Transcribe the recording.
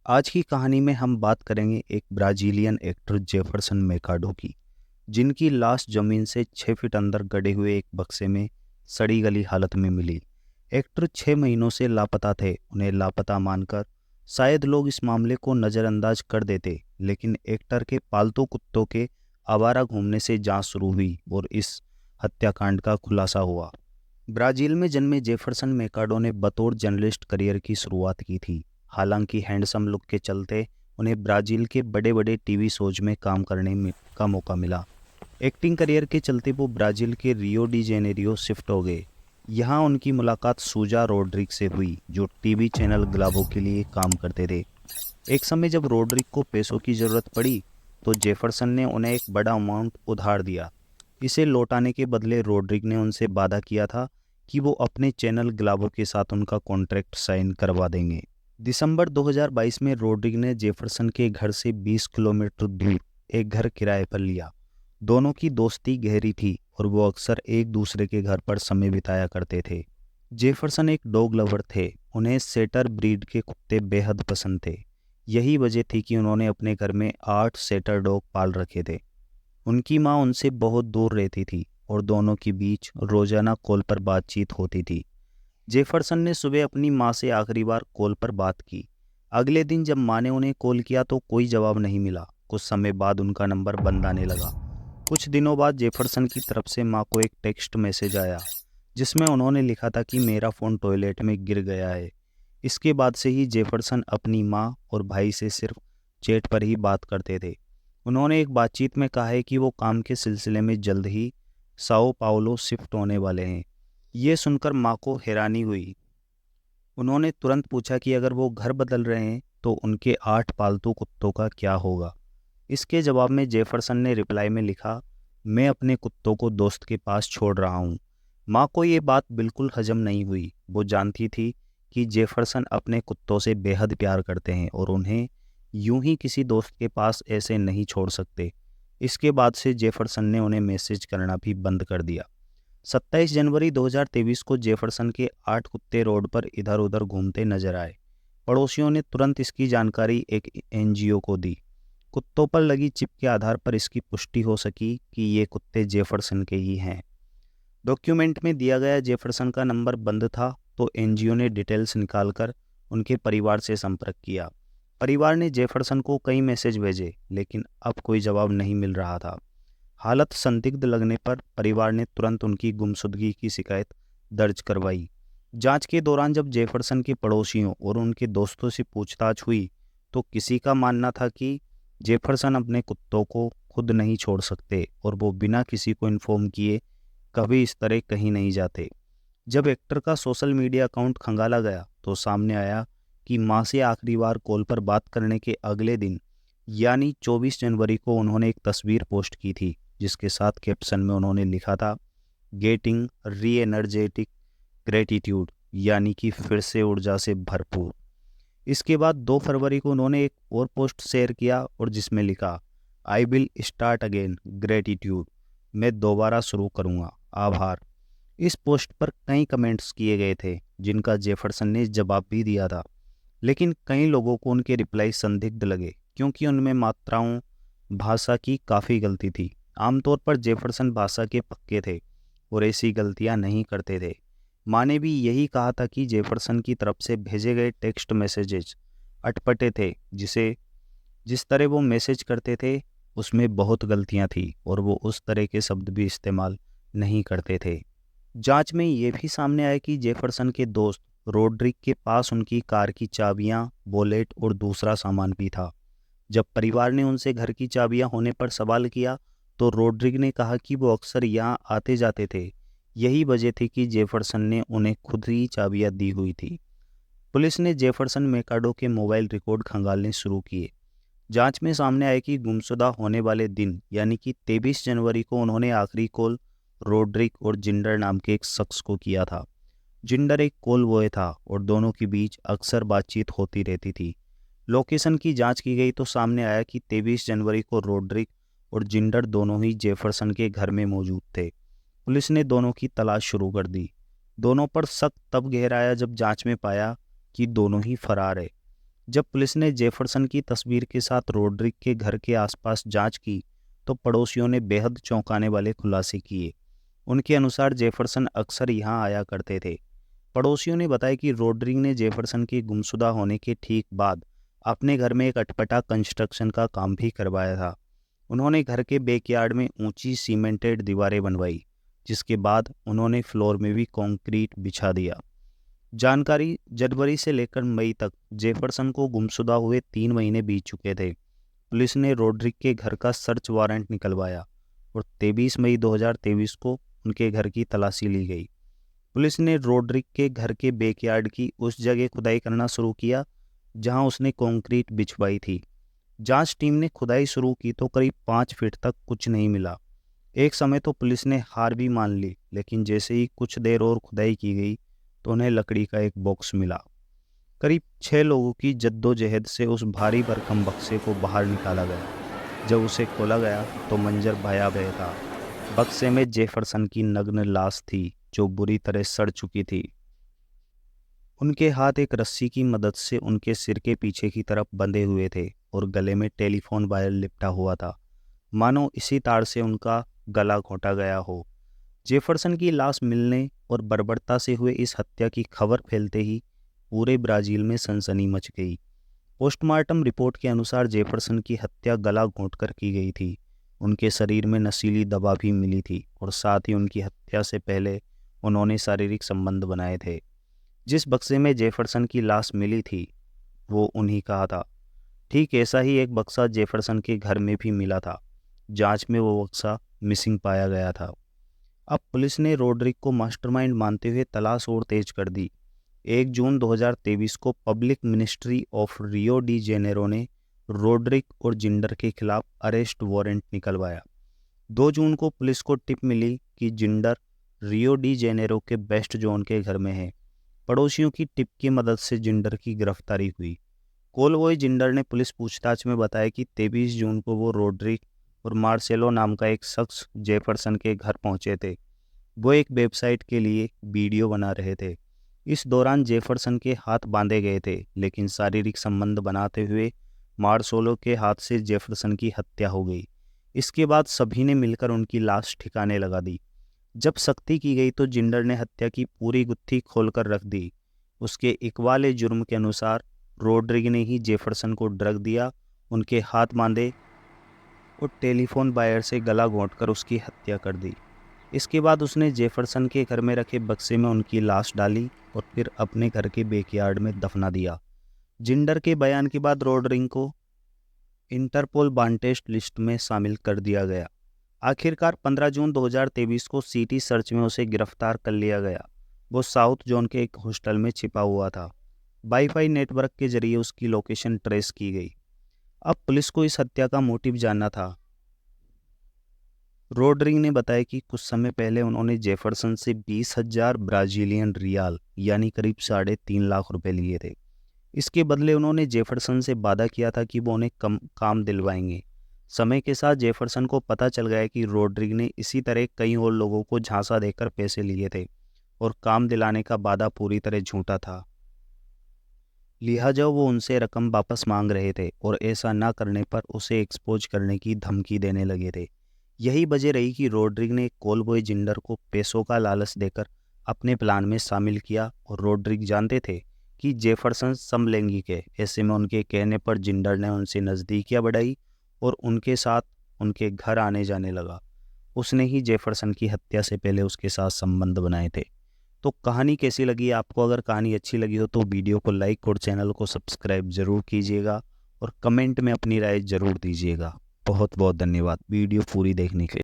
आज की कहानी में हम बात करेंगे एक ब्राज़ीलियन एक्टर जेफरसन मैकाडो की, जिनकी लाश जमीन से 6 फीट अंदर गड़े हुए एक बक्से में सड़ी गली हालत में मिली। एक्टर 6 महीनों से लापता थे। उन्हें लापता मानकर शायद लोग इस मामले को नज़रअंदाज कर देते, लेकिन एक्टर के पालतू कुत्तों के आवारा घूमने से जांच शुरू हुई और इस हत्याकांड का खुलासा हुआ। ब्राज़ील में जन्मे जेफरसन मैकाडो ने बतौर जर्नलिस्ट करियर की शुरुआत की थी। हालांकि हैंडसम लुक के चलते उन्हें ब्राज़ील के बड़े बड़े टीवी शोज में काम करने का मौका मिला। एक्टिंग करियर के चलते वो ब्राज़ील के रियो डी जेनेरियो शिफ्ट हो गए। यहाँ उनकी मुलाकात सूजा रोड्रिग से हुई, जो टीवी चैनल ग्लाबो के लिए काम करते थे। एक समय जब रोड्रिग को पैसों की ज़रूरत पड़ी तो जेफरसन ने उन्हें एक बड़ा अमाउंट उधार दिया। इसे लौटाने के बदले रोड्रिग ने उनसे वादा किया था कि वो अपने चैनल ग्लाबो के साथ उनका कॉन्ट्रैक्ट साइन करवा देंगे। दिसंबर 2022 में रोड्रिग ने जेफरसन के घर से 20 किलोमीटर दूर एक घर किराए पर लिया। दोनों की दोस्ती गहरी थी और वो अक्सर एक दूसरे के घर पर समय बिताया करते थे। जेफरसन एक डॉग लवर थे। उन्हें सेटर ब्रीड के कुत्ते बेहद पसंद थे। यही वजह थी कि उन्होंने अपने घर में 8 सेटर डॉग पाल रखे थे। उनकी माँ उनसे बहुत दूर रहती थी और दोनों के बीच रोजाना कॉल पर बातचीत होती थी। जेफरसन ने सुबह अपनी माँ से आखिरी बार कॉल पर बात की। अगले दिन जब माँ ने उन्हें कॉल किया तो कोई जवाब नहीं मिला। कुछ समय बाद उनका नंबर बंद आने लगा। कुछ दिनों बाद जेफरसन की तरफ से माँ को एक टेक्स्ट मैसेज आया, जिसमें उन्होंने लिखा था कि मेरा फ़ोन टॉयलेट में गिर गया है। इसके बाद से ही जेफरसन अपनी माँ और भाई से सिर्फ चैट पर ही बात करते थे। उन्होंने एक बातचीत में कहा है कि वो काम के सिलसिले में जल्द ही साओ पाउलो शिफ्ट होने वाले हैं। ये सुनकर माँ को हैरानी हुई। उन्होंने तुरंत पूछा कि अगर वो घर बदल रहे हैं तो उनके 8 पालतू कुत्तों का क्या होगा। इसके जवाब में जेफरसन ने रिप्लाई में लिखा, मैं अपने कुत्तों को दोस्त के पास छोड़ रहा हूँ। माँ को ये बात बिल्कुल हजम नहीं हुई। वो जानती थी कि जेफरसन अपने कुत्तों से बेहद प्यार करते हैं और उन्हें यूं ही किसी दोस्त के पास ऐसे नहीं छोड़ सकते। इसके बाद से जेफरसन ने उन्हें मैसेज करना भी बंद कर दिया। 27 जनवरी 2023 को जेफरसन के 8 कुत्ते रोड पर इधर उधर घूमते नजर आए। पड़ोसियों ने तुरंत इसकी जानकारी एक एनजीओ को दी। कुत्तों पर लगी चिप के आधार पर इसकी पुष्टि हो सकी कि ये कुत्ते जेफरसन के ही हैं। डॉक्यूमेंट में दिया गया जेफरसन का नंबर बंद था, तो एनजीओ ने डिटेल्स निकालकर उनके परिवार से संपर्क किया। परिवार ने जेफरसन को कई मैसेज भेजे, लेकिन अब कोई जवाब नहीं मिल रहा था। हालत संदिग्ध लगने पर परिवार ने तुरंत उनकी गुमशुदगी की शिकायत दर्ज करवाई। जांच के दौरान जब जेफरसन के पड़ोसियों और उनके दोस्तों से पूछताछ हुई तो किसी का मानना था कि जेफरसन अपने कुत्तों को खुद नहीं छोड़ सकते और वो बिना किसी को इन्फॉर्म किए कभी इस तरह कहीं नहीं जाते। जब एक्टर का सोशल मीडिया अकाउंट खंगाला गया तो सामने आया कि मां से आखिरी बार कॉल पर बात करने के अगले दिन यानी 24 जनवरी को उन्होंने एक तस्वीर पोस्ट की थी, जिसके साथ कैप्शन में उन्होंने लिखा था, गेटिंग री एनर्जेटिक ग्रेटिट्यूड, यानी कि फिर से ऊर्जा से भरपूर। इसके बाद 2 फरवरी को उन्होंने एक और पोस्ट शेयर किया और जिसमें लिखा, I will start again gratitude, मैं दोबारा शुरू करूँगा, आभार। इस पोस्ट पर कई कमेंट्स किए गए थे, जिनका जेफरसन ने जवाब भी दिया था, लेकिन कई लोगों को उनके रिप्लाई संदिग्ध लगे क्योंकि उनमें मात्राओं भाषा की काफ़ी गलती थी। आमतौर पर जेफरसन भाषा के पक्के थे और ऐसी गलतियां नहीं करते थे। माँ ने भी यही कहा था कि जेफरसन की तरफ से भेजे गए टेक्स्ट मैसेजेस अटपटे थे। जिस तरह वो मैसेज करते थे उसमें बहुत गलतियां थी और वो उस तरह के शब्द भी इस्तेमाल नहीं करते थे। जांच में ये भी सामने आया कि जेफरसन के दोस्त रोड्रिग के पास उनकी कार की चाबियां, वॉलेट और दूसरा सामान भी था। जब परिवार ने उनसे घर की चाबियां होने पर सवाल किया तो रोड्रिग ने कहा कि वो अक्सर यहाँ आते जाते थे। यही वजह थी कि जेफरसन ने उन्हें खुद ही चाबियां दी हुई थी। पुलिस ने जेफरसन मैकाडो के मोबाइल रिकॉर्ड खंगालने शुरू किए। जांच में सामने आया कि गुमशुदा होने वाले दिन यानी कि 23 जनवरी को उन्होंने आखिरी कॉल रोड्रिग और जिंडर नाम के एक शख्स को किया था। जिंडर एक कॉल बॉय था और दोनों के बीच अक्सर बातचीत होती रहती थी। लोकेशन की जांच की गई तो सामने आया कि 23 जनवरी को रोड्रिग और जिंडर दोनों ही जेफरसन के घर में मौजूद थे। पुलिस ने दोनों की तलाश शुरू कर दी। दोनों पर शक तब गहराया जब जांच में पाया कि दोनों ही फरार है। जब पुलिस ने जेफरसन की तस्वीर के साथ रोड्रिक के घर के आसपास जांच की तो पड़ोसियों ने बेहद चौंकाने वाले खुलासे किए। उनके अनुसार जेफरसन अक्सर यहाँ आया करते थे। पड़ोसियों ने बताया कि रोड्रिक ने जेफरसन के गुमशुदा होने के ठीक बाद अपने घर में एक अटपटा कंस्ट्रक्शन का काम भी करवाया था। उन्होंने घर के बैकयार्ड में ऊंची सीमेंटेड दीवारें बनवाई, जिसके बाद उन्होंने फ्लोर में भी कंक्रीट बिछा दिया। जानकारी जनवरी से लेकर मई तक जेफरसन को गुमशुदा हुए 3 महीने बीत चुके थे। पुलिस ने रोड्रिक के घर का सर्च वारंट निकलवाया और 23 मई 2023 को उनके घर की तलाशी ली गई। पुलिस ने रोड्रिक के घर के बैकयार्ड की उस जगह खुदाई करना शुरू किया जहां उसने कंक्रीट बिछवाई थी। जांच टीम ने खुदाई शुरू की तो करीब 5 फीट तक कुछ नहीं मिला। एक समय तो पुलिस ने हार भी मान ली, लेकिन जैसे ही कुछ देर और खुदाई की गई तो उन्हें लकड़ी का एक बॉक्स मिला। करीब 6 लोगों की जद्दोजहद से उस भारी भरकम बक्से को बाहर निकाला गया। जब उसे खोला गया तो मंजर भयावह था। बक्से में जेफरसन की नग्न लाश थी जो बुरी तरह सड़ चुकी थी। उनके हाथ एक रस्सी की मदद से उनके सिर के पीछे की तरफ बंधे हुए थे और गले में टेलीफोन वायर लिपटा हुआ था, मानो इसी तार से उनका गला घोंटा गया हो। जेफरसन की लाश मिलने और बर्बरता से हुए इस हत्या की खबर फैलते ही पूरे ब्राजील में सनसनी मच गई। पोस्टमार्टम रिपोर्ट के अनुसार जेफरसन की हत्या गला घोंटकर की गई थी। उनके शरीर में नशीली दवा भी मिली थी और साथ ही उनकी हत्या से पहले उन्होंने शारीरिक संबंध बनाए थे। जिस बक्से में जेफरसन की लाश मिली थी वो उन्हीं का था। ठीक ऐसा ही एक बक्सा जेफरसन के घर में भी मिला था। जांच में वो बक्सा मिसिंग पाया गया था। अब पुलिस ने रोड्रिक को मास्टरमाइंड मानते हुए तलाश और तेज कर दी। 1 जून 2023 को public ministry of Rio de Janeiro ने रोड्रिक और जिंडर के खिलाफ अरेस्ट वारंट निकलवाया। 2 जून को पुलिस को टिप मिली कि जिंडर रियो डी जेनेरो के बेस्ट जोन के घर में है। पड़ोसियों की टिप की मदद से जिंडर की गिरफ्तारी हुई। कोलवॉय जिंडर ने पुलिस पूछताछ में बताया कि 23 जून को वो रोड्रिक और मार्सेलो नाम का एक शख्स जेफरसन के घर पहुंचे थे। वो एक वेबसाइट के लिए वीडियो बना रहे थे। इस दौरान जेफरसन के हाथ बांधे गए थे, लेकिन शारीरिक संबंध बनाते हुए मार्सेलो के हाथ से जेफरसन की हत्या हो गई। इसके बाद सभी ने मिलकर उनकी लाश ठिकाने लगा दी। जब सख्ती की गई तो जिंडर ने हत्या की पूरी गुत्थी खोलकर रख दी। उसके इकबाल जुर्म के अनुसार रोड्रिग ने ही जेफरसन को ड्रग दिया, उनके हाथ बांधे और टेलीफोन वायर से गला घोंटकर उसकी हत्या कर दी। इसके बाद उसने जेफरसन के घर में रखे बक्से में उनकी लाश डाली और फिर अपने घर के बैकयार्ड में दफना दिया। जिंडर के बयान के बाद रोड्रिग को इंटरपोल वांटेड लिस्ट में शामिल कर दिया गया। आखिरकार 15 जून 2023 को सिटी सर्च में उसे गिरफ्तार कर लिया गया। वो साउथ जोन के एक हॉस्टल में छिपा हुआ था। वाईफाई नेटवर्क के जरिए उसकी लोकेशन ट्रेस की गई। अब पुलिस को इस हत्या का मोटिव जानना था। रोड्रिग ने बताया कि कुछ समय पहले उन्होंने जेफरसन से 20,000 ब्राजीलियन रियाल यानी करीब 3.5 लाख रुपए लिए थे। इसके बदले उन्होंने जेफरसन से वादा किया था कि वो उन्हें काम दिलवाएंगे। समय के साथ जेफरसन को पता चल गया कि रोड्रिग ने इसी तरह कई और लोगों को झांसा देकर पैसे लिए थे और काम दिलाने का वादा पूरी तरह झूठा था। लिहाजा वो उनसे रकम वापस मांग रहे थे और ऐसा ना करने पर उसे एक्सपोज करने की धमकी देने लगे थे। यही वजह रही कि रोड्रिग ने कोलबॉय जिंडर को पैसों का लालच देकर अपने प्लान में शामिल किया और रोड्रिग जानते थे कि जेफरसन समलैंगिक है। ऐसे में उनके कहने पर जिंडर ने उनसे नज़दीकियां बढ़ाई और उनके साथ उनके घर आने जाने लगा। उसने ही जेफरसन की हत्या से पहले उसके साथ संबंध बनाए थे। तो कहानी कैसी लगी आपको? अगर कहानी अच्छी लगी हो तो वीडियो को लाइक और चैनल को सब्सक्राइब जरूर कीजिएगा और कमेंट में अपनी राय जरूर दीजिएगा। बहुत बहुत धन्यवाद वीडियो पूरी देखने के लिए।